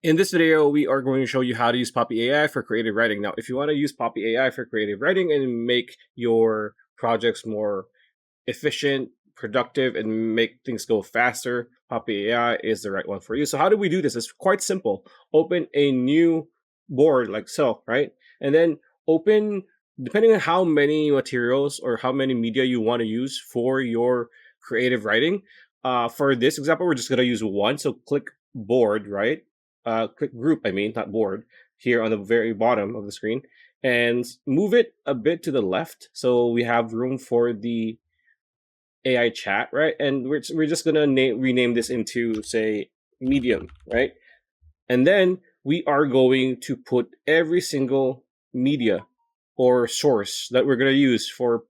In this video, we are going to show you how to use Poppy AI for creative writing. Now, if you want to use Poppy AI for creative writing and make your projects more efficient, productive, and make things go faster, Poppy AI is the right one for you. So how do we do this? It's quite simple. Open a new board like so, right? And then open, depending on how many materials or how many media you want to use for your creative writing. For this example, we're just going to use one. So click board, right? Click group, I mean, not board, here on the very bottom of the screen, and move it a bit to the left so we have room for the AI chat, right? And we're just gonna rename this into, say, medium, right? And then we are going to put every single media or source that we're gonna use for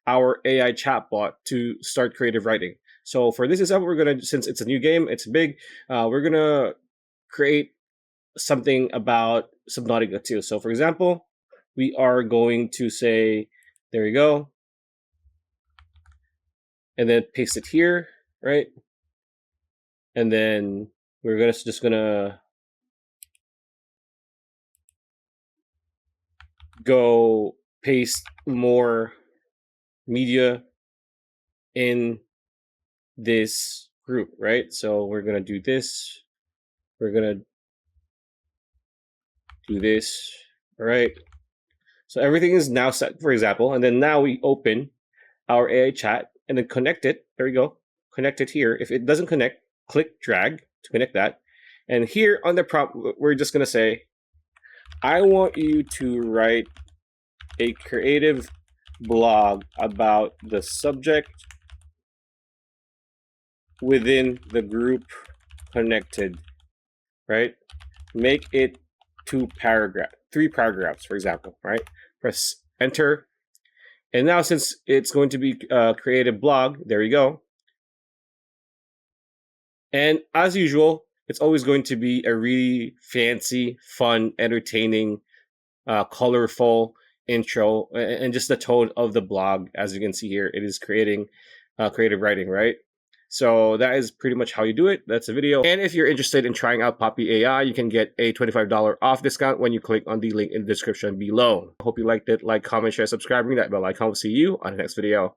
our AI chatbot to start creative writing. So for this example, we're gonna, since it's a new game, it's big, we're gonna create something about Subnautica too. So for example, we are going to say, there you go, and then paste it here, right? And then we're just gonna go paste more media in this group, right? So we're gonna do this. We're gonna do this, all right? So everything is now set, for example, and then now we open our AI chat and then connect it. There we go. Connect it here. If it doesn't connect, click drag to connect that. And here on the prompt, we're just going to say, I want you to write a creative blog about the subject within the group connected, right? Make it three paragraphs, for example, right? Press enter. And now since it's going to be a creative blog, there you go. And as usual, it's always going to be a really fancy, fun, entertaining, colorful intro, and just the tone of the blog. As you can see here, it is creating creative writing, right? So that is pretty much how you do it. That's the video. And if you're interested in trying out Poppy AI, you can get a $25 off discount when you click on the link in the description below. Hope you liked it. Like, comment, share, subscribe, ring that bell icon. We'll see you on the next video.